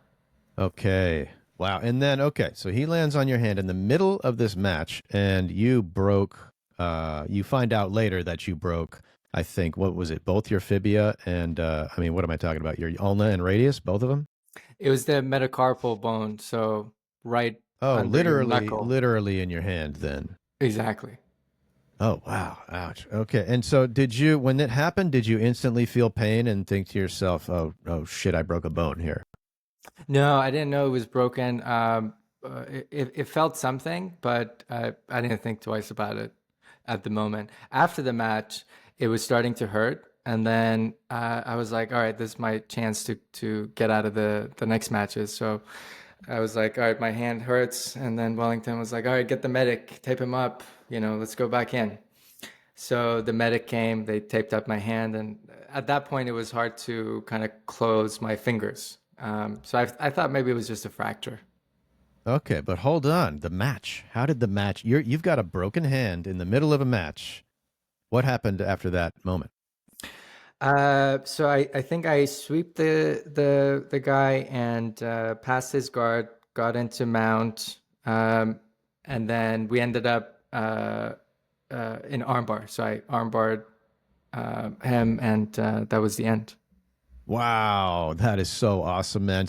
Okay. Wow. And then okay, so he lands on your hand in the middle of this match, and you broke. You find out later that you broke. I think what was it? Both your fibia and I mean, what am I talking about? Your ulna and radius, both of them. It was the metacarpal bone, so right Oh, under your literally, knuckle. literally in your hand. Then. Exactly. Oh wow. Ouch. Okay. And so, when it happened? Did you instantly feel pain and think to yourself, "Oh shit, I broke a bone here." No, I didn't know it was broken. It felt something, but I didn't think twice about it at the moment. After the match, it was starting to hurt, and then I was like, "All right, this is my chance to get out of the next matches." So I was like, "All right, my hand hurts," and then Wellington was like, "All right, get the medic, tape him up. Let's go back in." So the medic came, they taped up my hand, and at that point, it was hard to kind of close my fingers. So I thought maybe it was just a fracture. Okay, but hold on. The match. How did the match? You've got a broken hand in the middle of a match. What happened after that moment? So I think I sweep the guy and passed his guard, got into mount, and then we ended up in armbar. So I armbarred him, and that was the end. Wow, that is so awesome, man.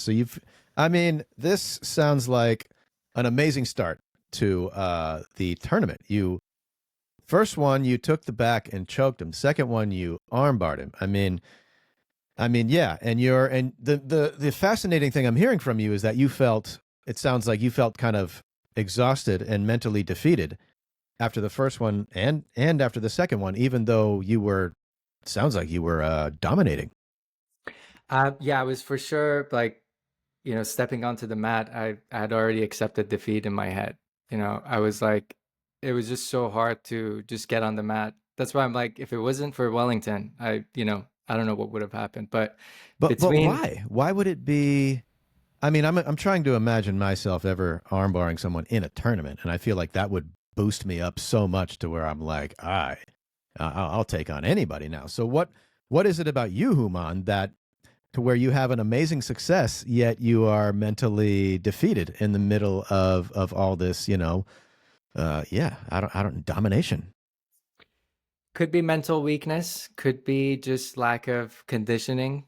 I mean, this sounds like an amazing start to the tournament. First one, you took the back and choked him. Second one, you armbarred him. Yeah. And the fascinating thing I'm hearing from you is that it sounds like you felt kind of exhausted and mentally defeated after the first one and after the second one, even though sounds like you were dominating. Yeah, I was for sure like stepping onto the mat, I had already accepted defeat in my head. I was like, it was just so hard to just get on the mat. That's why I'm like, if it wasn't for Wellington, I don't know what would have happened. But But between why? Why would it be? I mean, I'm trying to imagine myself ever armbarring someone in a tournament, and I feel like that would boost me up so much to where I'm like, I'll take on anybody now. So what is it about you, Houman, that to where you have an amazing success, yet you are mentally defeated in the middle of all this, yeah, I don't domination. could be mental weakness, could be just lack of conditioning,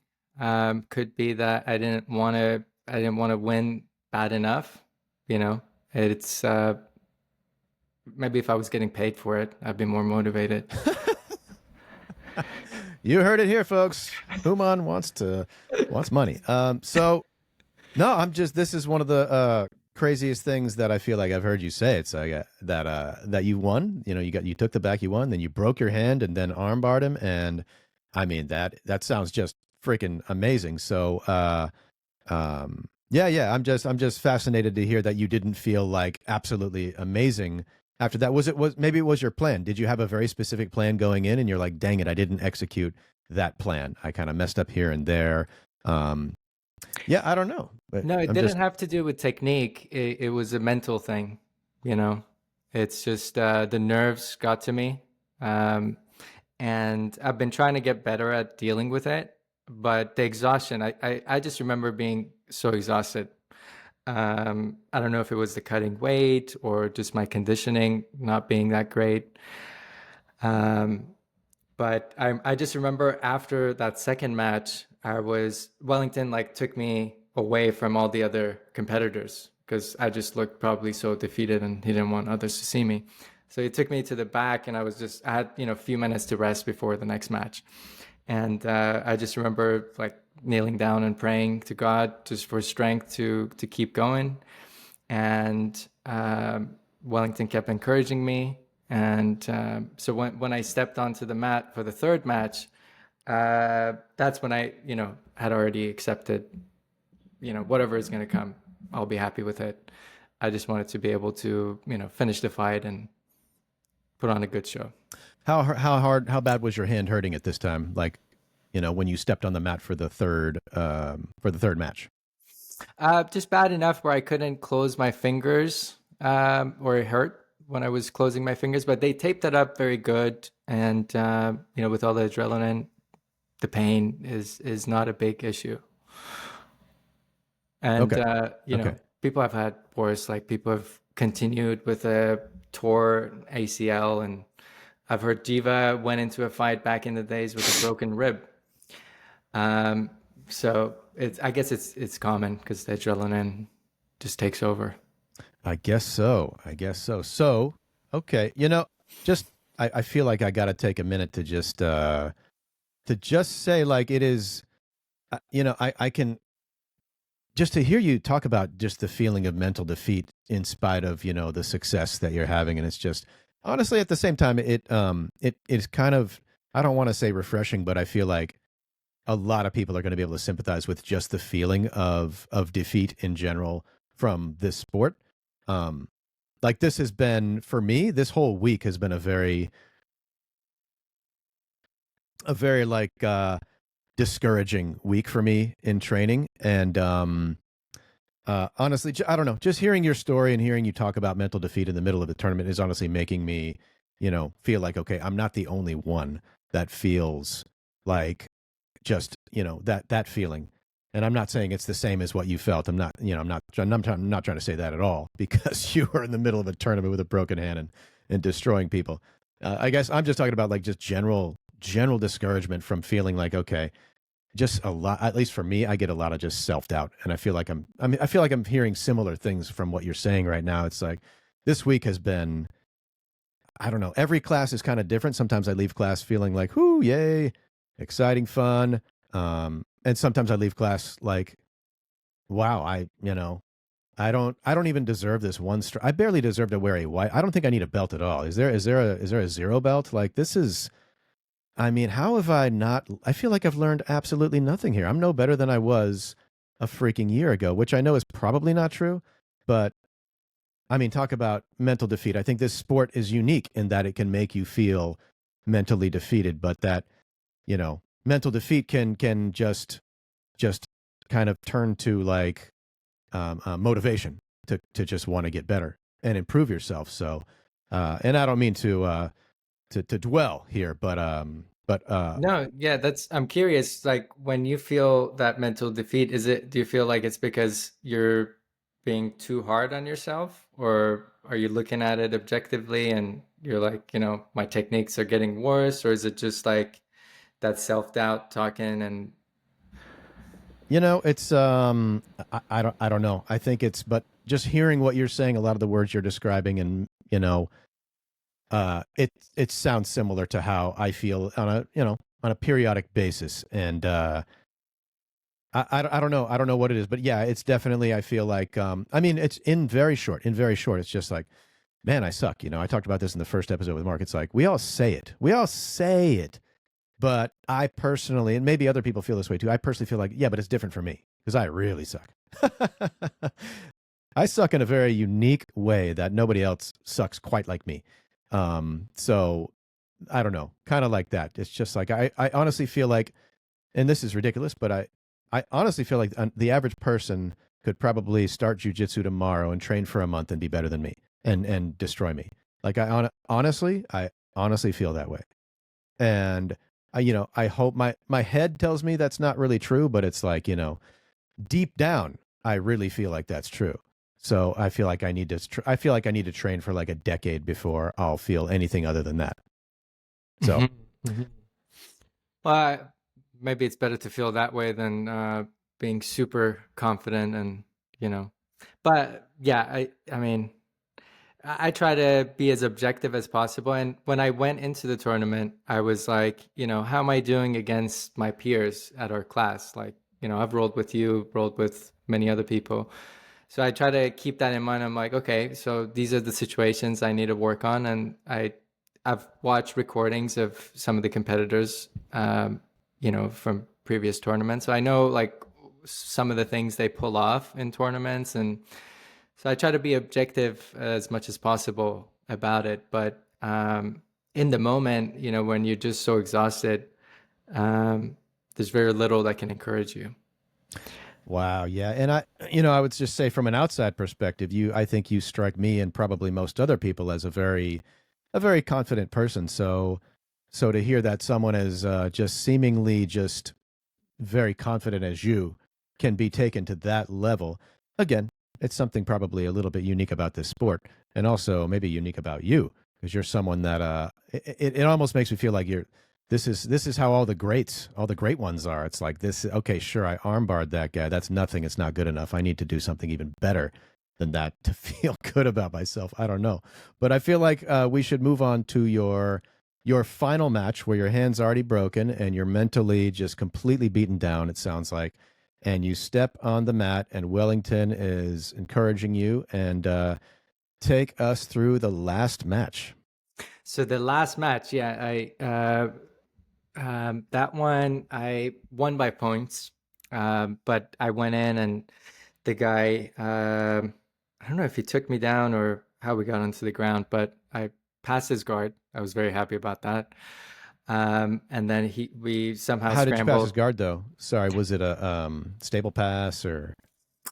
could be that I didn't want to win bad enough. It's maybe if I was getting paid for it, I'd be more motivated. You heard it here, folks. Houman wants money. So no, this is one of the craziest things that I feel like I've heard you say. It's like that you won. You took the back, you won, then you broke your hand and then armbarred him, and I mean that sounds just freaking amazing. So yeah, I'm just fascinated to hear that you didn't feel like absolutely amazing after that. Maybe it was your plan? Did you have a very specific plan going in, and you're like, dang it, I didn't execute that plan. I kind of messed up here and there. Um, yeah, I don't know, but No, it I'm didn't just have to do with technique. It was a mental thing, you know. It's just the nerves got to me. Um, and I've been trying to get better at dealing with it. But the exhaustion, I just remember being so exhausted. I don't know if it was the cutting weight or just my conditioning not being that great. Um, but I just remember after that second match, Wellington like took me away from all the other competitors because I just looked probably so defeated and he didn't want others to see me. So he took me to the back and I had, a few minutes to rest before the next match. And I just remember like kneeling down and praying to God just for strength to keep going. And Wellington kept encouraging me. And so when I stepped onto the mat for the third match, that's when I, had already accepted, whatever is going to come, I'll be happy with it. I just wanted to be able to, finish the fight and put on a good show. how bad was your hand hurting at this time? Like, when you stepped on the mat for the third match. Just bad enough where I couldn't close my fingers, or it hurt when I was closing my fingers, but they taped it up very good. And, with all the adrenaline, the pain is not a big issue. And, Okay. Okay. people have had worse, like people have continued with a tore ACL. And I've heard Jiva went into a fight back in the days with a broken rib. Um, so I guess it's common because the adrenaline just takes over. I guess so. So, okay, just I feel like I got to take a minute to just say like it is. I can just to hear you talk about just the feeling of mental defeat in spite of the success that you're having, and it's just honestly at the same time it is kind of, I don't want to say refreshing, but I feel like a lot of people are going to be able to sympathize with just the feeling of defeat in general from this sport. Um, like this has been for me, this whole week has been a very like discouraging week for me in training. And honestly, I don't know, just hearing your story and hearing you talk about mental defeat in the middle of the tournament is honestly making me, feel like, okay, I'm not the only one that feels like just, that feeling. And I'm not saying it's the same as what you felt. I'm not trying to say that at all because you were in the middle of a tournament with a broken hand and destroying people. I guess I'm just talking about like just general discouragement from feeling like, okay, just a lot, at least for me, I get a lot of just self-doubt. And I feel like I'm hearing similar things from what you're saying right now. It's like this week has been, I don't know, every class is kind of different. Sometimes I leave class feeling like, whoo, yay, exciting, fun. And sometimes I leave class like, wow, I don't even deserve this one. I barely deserve to wear a white. I don't think I need a belt at all. Is there a zero belt? Like this is, I mean, how have I not? I feel like I've learned absolutely nothing here. I'm no better than I was a freaking year ago, which I know is probably not true, but I mean, talk about mental defeat. I think this sport is unique in that it can make you feel mentally defeated, but that, mental defeat can just kind of turn to like motivation to just want to get better and improve yourself. So, and I don't mean to dwell here, but No, yeah, I'm curious, like when you feel that mental defeat, do you feel like it's because you're being too hard on yourself, or are you looking at it objectively and you're like, my techniques are getting worse, or is it just like that self-doubt talking and it's I don't know. I think it's but just hearing what you're saying, a lot of the words you're describing, and it sounds similar to how I feel on a periodic basis, and I don't know. I don't know what it is, but yeah, it's definitely. I feel like I mean, it's in very short. It's just like, man, I suck. I talked about this in the first episode with Mark. It's like we all say it. We all say it. But I personally, and maybe other people feel this way too, I personally feel like, yeah, but it's different for me because I really suck. I suck in a very unique way that nobody else sucks quite like me. So I don't know, kind of like that. It's just like I honestly feel like, and this is ridiculous, but I honestly feel like the average person could probably start jujitsu tomorrow and train for a month and be better than me and destroy me. Like I honestly feel that way. And I hope my head tells me that's not really true, but it's like, deep down, I really feel like that's true. So I feel like I feel like I need to train for like a decade before I'll feel anything other than that. So, Mhm, mhm. Well, maybe it's better to feel that way than being super confident and, you know. But yeah, I mean, I try to be as objective as possible. And when I went into the tournament, I was like, how am I doing against my peers at our class? Like, I've rolled with you, rolled with many other people. So I try to keep that in mind. I'm like, okay, so these are the situations I need to work on. And I've watched recordings of some of the competitors, from previous tournaments. So I know like some of the things they pull off in tournaments, and so I try to be objective as much as possible about it. But in the moment, when you're just so exhausted, there's very little that can encourage you. wow, yeah. And I would just say from an outside perspective, I think you strike me and probably most other people as a very confident person. So to hear that someone is just seemingly just very confident as you can be taken to that level. Again, it's something probably a little bit unique about this sport, and also maybe unique about you because you're someone that it almost makes me feel like you're. This is how all the great ones are. It's like this. Okay, sure, I armbarred that guy. That's nothing. It's not good enough. I need to do something even better than that to feel good about myself. I don't know, but I feel like we should move on to your final match where your hand's already broken and you're mentally just completely beaten down, it sounds like, and you step on the mat and Wellington is encouraging you and take us through the last match. So the last match, yeah, that one I won by points, but I went in and the guy, I don't know if he took me down or how we got onto the ground, but I passed his guard. I was very happy about that. And then we somehow How did you pass his scrambled. guard though? Sorry, was it a stable pass or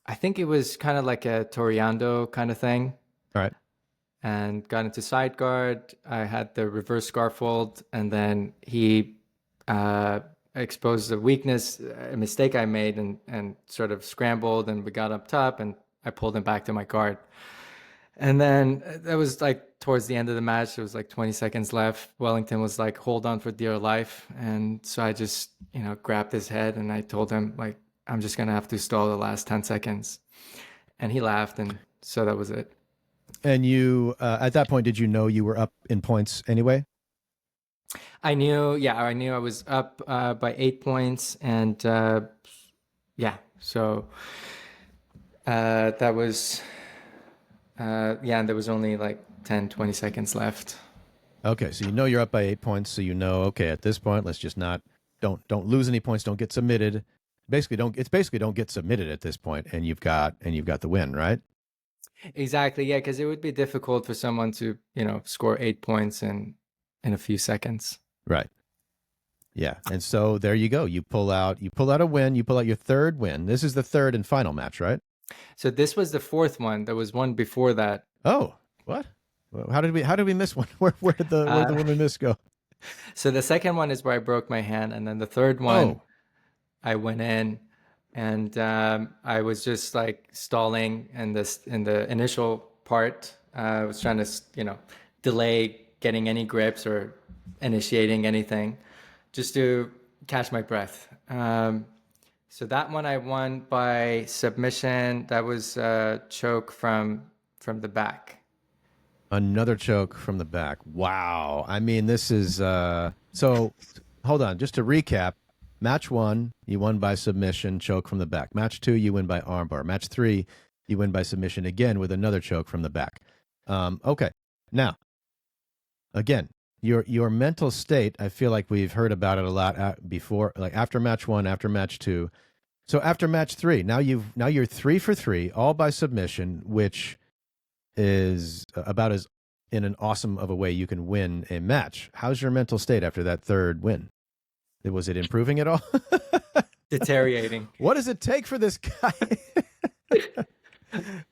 I think it was kind of like a Toriando kind of thing, all right? and got into side guard. I had the reverse scarfold, and then he uh, exposed a weakness, a mistake I made, and sort of scrambled, and we got up top, and I pulled him back to my guard. And then that was like towards the end of the match. There was like 20 seconds left. Wellington was like, "Hold on for dear life," and so I just grabbed his head and I told him like, "I'm just gonna have to stall the last 10 seconds," and he laughed, and so that was it. And you at that point, did you know you were up in points anyway? I knew I was up by 8 points, and yeah, so that was yeah, and there was only like 10, 20 seconds left. Okay, so you know you're up by 8 points, so you know, okay, at this point, let's just not don't lose any points, don't get submitted. Basically don't get submitted at this point, and you've got the win, right? Exactly, yeah, because it would be difficult for someone to, score 8 points in a few seconds. Right. Yeah. And so there you go. You pull out a win. You pull out your third win. This is the third and final match, right? So this was the fourth one. There was one before that. Oh, what? Well, how did we miss one? Where did the Uh, one we missed go? so the second one is where I broke my hand, and then the third one Oh, I went in, and I was just like stalling in the initial part. I was trying to, delay getting any grips or initiating anything, just to catch my breath. So that one I won by submission. That was a choke from the back. another choke from the back. Wow. I mean, this is so hold on, just to recap. Match 1, you won by submission, choke from the back. Match 2, you win by armbar. Match 3, you win by submission again with another choke from the back. Okay. Now, again, your mental state, I feel like we've heard about it a lot before, like after match 1, after match 2. So after match 3, now you're 3 for 3, all by submission, which is about as in an awesome of a way you can win a match. How's your mental state after that third win? Was it improving at all? Deteriorating. What does it take for this guy?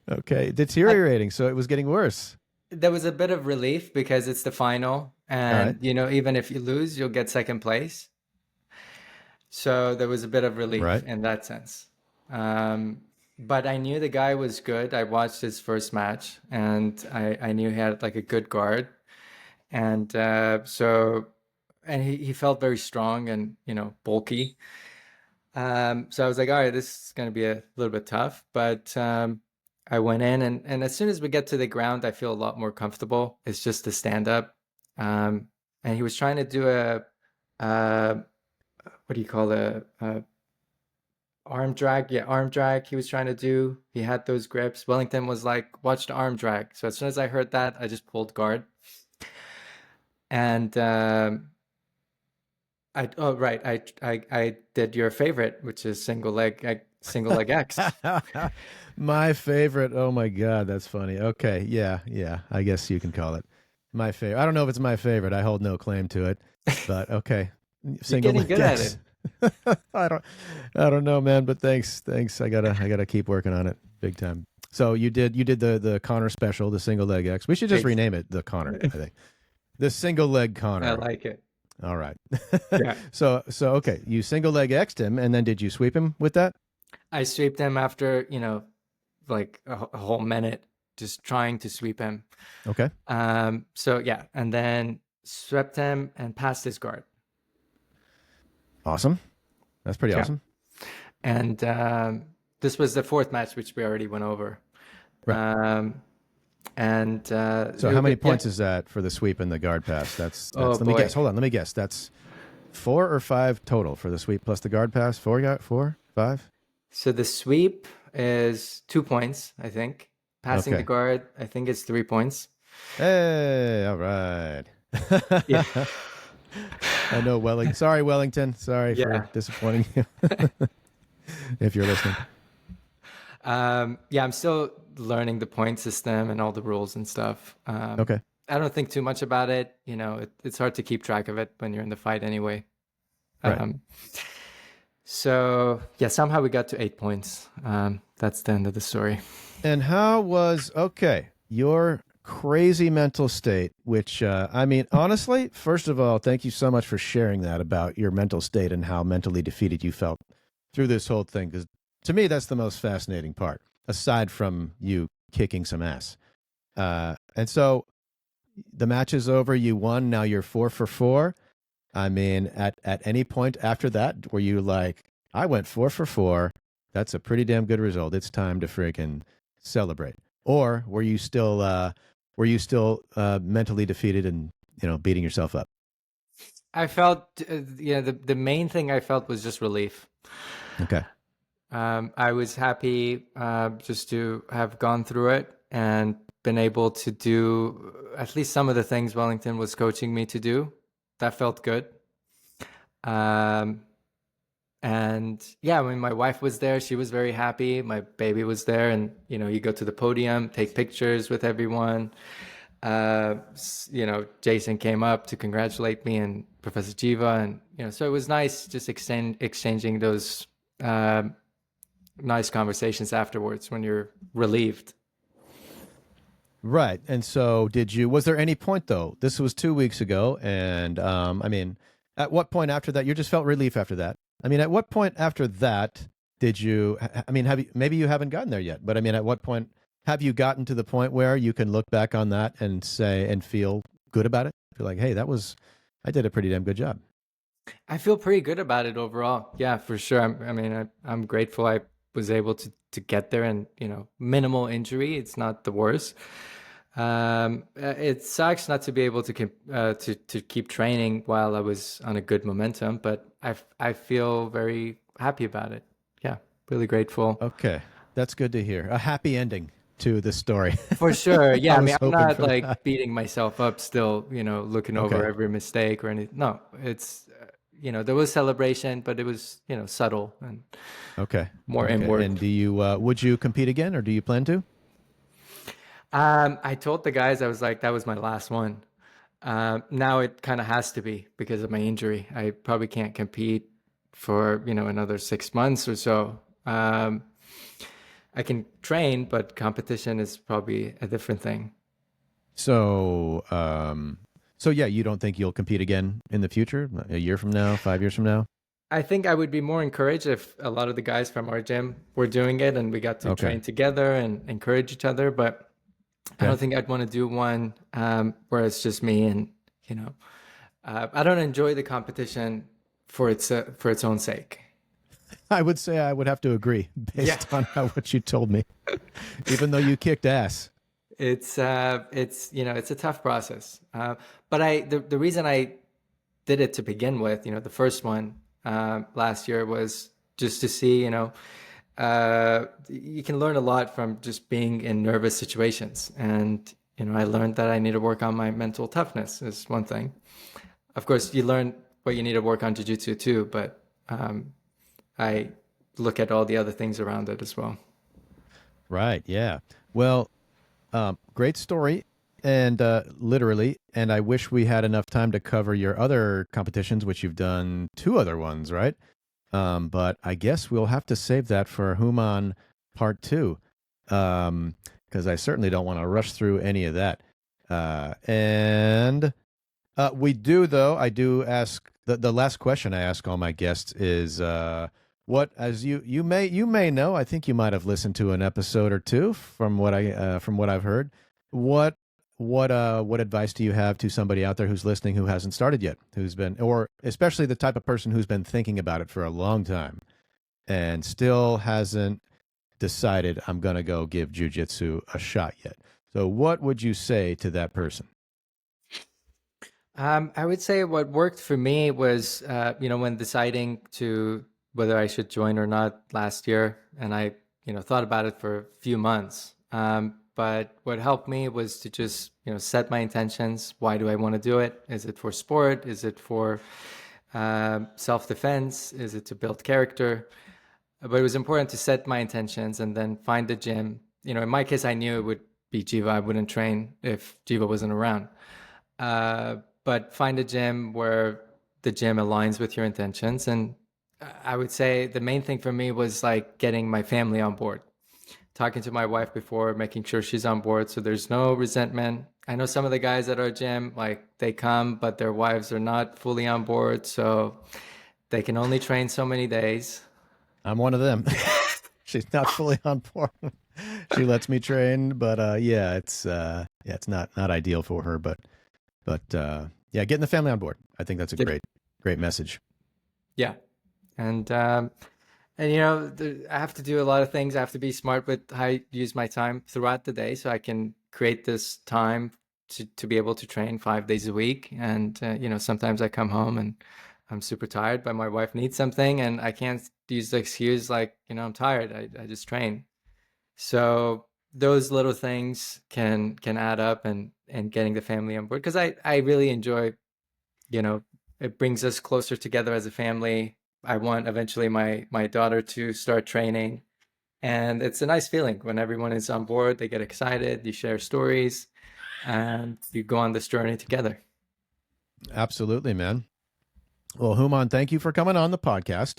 Okay, deteriorating. So it was getting worse. There was a bit of relief because it's the final, All right. and even if you lose, you'll get second place. So there was a bit of relief Right. in that sense. But I knew the guy was good. I watched his first match, and I knew he had like a good guard, and he felt very strong and bulky. So I was like, all right, this is going to be a little bit tough, but I went in, and as soon as we get to the ground, I feel a lot more comfortable. It's just the stand up. And he was trying to do uh, what do you call a arm drag? Yeah, arm drag. He was trying to do. He had those grips. Wellington was like, watch the arm drag. So as soon as I heard that, I just pulled guard. And I did your favorite, which is single leg X. My favorite. Oh my God, that's funny. Okay, yeah. I guess you can call it my favorite. I don't know if it's my favorite. I hold no claim to it, but okay. You're Single getting leg good at X. it. I don't know, man. But thanks. I gotta keep working on it big time. So you did the Connor special, the single leg X. We should just Ex- rename it the Connor. I think the single leg I Connor. like it. All right. Yeah. So okay, you single leg X'd him, and then did you sweep him with that? I sweeped him after, like a whole minute just trying to sweep him. Okay. So yeah, and then swept him and passed his guard. Awesome. That's pretty Yeah. awesome. And this was the fourth match, which we already went over. Right. And So how many points is that for the sweep and the guard pass? That's Oh let me boy. guess. Hold on, let me guess. That's 4 or 5 total for the sweep plus the guard pass. 4, 5? So the sweep is 2 points, I think. Passing the Okay. guard, I think it's 3 points. Hey, all right. Yeah. I know Sorry, Wellington. Sorry Yeah. for disappointing you. If you're listening. Yeah, I'm still learning the point system and all the rules and stuff. Okay. I don't think too much about it. It's hard to keep track of it when you're in the fight anyway. Right. So yeah, somehow we got to 8 points. That's the end of the story. And how was your crazy mental state? Which I mean, honestly, first of all, thank you so much for sharing that about your mental state and how mentally defeated you felt through this whole thing. Because to me, that's the most fascinating part, aside from you kicking some ass. And so the match is over. You won. Now you're 4 for 4. I mean, at any point after that, were you like, I went 4 for 4. That's a pretty damn good result. It's time to freaking celebrate. Or were you still mentally defeated and beating yourself up? I felt, the main thing I felt was just relief. Okay. I was happy just to have gone through it and been able to do at least some of the things Wellington was coaching me to do. That felt good. And And yeah, when my wife was there, she was very happy. My baby was there, and you go to the podium, take pictures with everyone. Jason came up to congratulate me and Professor Jiva, and so it was nice just exchanging those uh, nice conversations afterwards when you're relieved. Right. And so was there any point though? This was 2 weeks ago. And I mean, at what point after that, you just felt relief after that? I mean, at what point after that did you, I mean, maybe you haven't gotten there yet, but I mean, at what point have you gotten to the point where you can look back on that and say, and feel good about it? Feel like, hey, I did a pretty damn good job. I feel pretty good about it overall. Yeah, for sure. I'm grateful I was able to get there, and minimal injury. It's not the worst. It sucks not to be able to keep training while I was on a good momentum, but I feel very happy about it. Yeah, really grateful. Okay. That's good to hear. A happy ending to this story. For sure. I Yeah, I mean, was I'm hoping not for like that. beating myself up still, looking over Okay. every mistake or anything. No, it's, there was celebration, but it was, subtle and Okay. more Okay. inward. And would you compete again or do you plan to? I told the guys, I was like, that was my last one. Now it kind of has to be because of my injury. I probably can't compete for, another 6 months or so. I can train, but competition is probably a different thing. So, so yeah, you don't think you'll compete again in the future, a year from now, 5 years from now? I think I would be more encouraged if a lot of the guys from our gym were doing it and we got to Okay. train together and encourage each other. But I Okay. don't think I'd want to do one where it's just me and you know I don't enjoy the competition for its own sake. I would say I would have to agree Yeah, based on what you told me, even though you kicked ass. it's a tough process. But the reason I did it to begin with, the first one last year was just to see, you can learn a lot from just being in nervous situations. And, I learned that I need to work on my mental toughness is one thing. Of course, you learn what you need to work on jujitsu too, but I look at all the other things around it as well. Right. Yeah. Well, great story, and literally. And I wish we had enough time to cover your other competitions, which you've done two other ones, right? But I guess we'll have to save that for Houman Part Two, because I certainly don't want to rush through any of that. And we do, though. I do ask the last question I ask all my guests is what, as you may know. I think you might have listened to an episode or two from what I've heard. What what advice do you have to somebody out there who's listening who hasn't started yet, who's been, or especially the type of person who's been thinking about it for a long time and still hasn't decided I'm going to go give jujitsu a shot yet? So what would you say to that person? I would say what worked for me was, when deciding to whether I should join or not last year, and I, thought about it for a few months. But what helped me was to just, set my intentions. Why do I want to do it? Is it for sport? Is it for self-defense? Is it to build character? But it was important to set my intentions and then find a gym. In my case, I knew it would be Jiva. I wouldn't train if Jiva wasn't around. Uh, but find a gym where the gym aligns with your intentions. And I would say the main thing for me was like getting my family on board, talking to my wife before, making sure she's on board so there's no resentment. I know some of the guys at our gym, like they come, but their wives are not fully on board. So they can only train so many days. I'm one of them. She's not fully on board. She lets me train, but yeah, it's not ideal for her, but yeah, getting the family on board. I think that's a great message. Yeah. And I have to do a lot of things. I have to be smart with how I use my time throughout the day so I can create this time to be able to train 5 days a week. And, sometimes I come home and I'm super tired, but my wife needs something and I can't use the excuse like, I'm tired. I just train. So those little things can add up and getting the family on board because I really enjoy, you know, it brings us closer together as a family. I want eventually my daughter to start training. And it's a nice feeling when everyone is on board, they get excited, you share stories, and you go on this journey together. Absolutely, man. Well, Houman, thank you for coming on the podcast.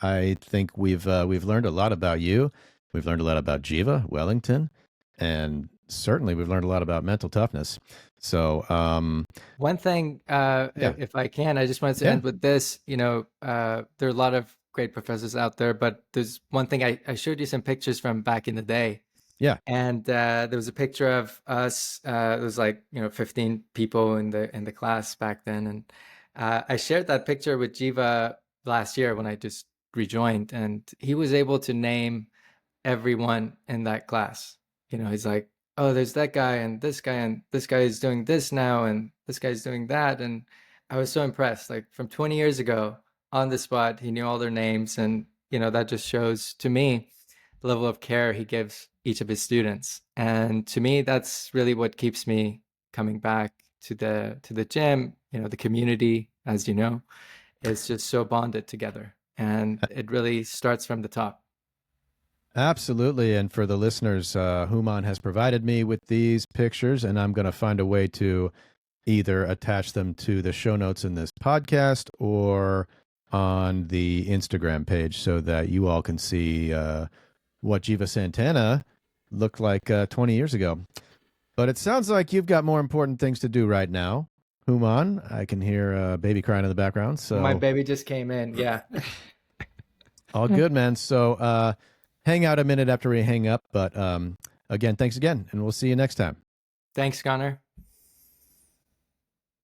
I think we've learned a lot about you. We've learned a lot about Jiva Wellington, and certainly we've learned a lot about mental toughness. So, One thing, yeah, if I can, I just wanted to yeah, end with this. There are a lot of great professors out there, but there's one thing I showed you some pictures from back in the day. yeah. And there was a picture of us. It was like 15 people in the class back then, and I shared that picture with Jiva last year when I just rejoined, and he was able to name everyone in that class. He's like, oh, there's that guy and this guy is doing this now, and this guy's doing that, and I was so impressed. Like from 20 years ago, on the spot, he knew all their names, and that just shows to me the level of care he gives each of his students. And to me, that's really what keeps me coming back to the gym. The community, as you know, is just so bonded together, and it really starts from the top. Absolutely. And for the listeners, Houman has provided me with these pictures, and I'm going to find a way to either attach them to the show notes in this podcast or on the Instagram page so that you all can see what Jiva Santana looked like 20 years ago. But it sounds like you've got more important things to do right now. Houman, I can hear a baby crying in the background. My So baby just came in. Yeah. all good, man. So hang out a minute after we hang up. But again, thanks again. And we'll see you next time. Thanks, Connor.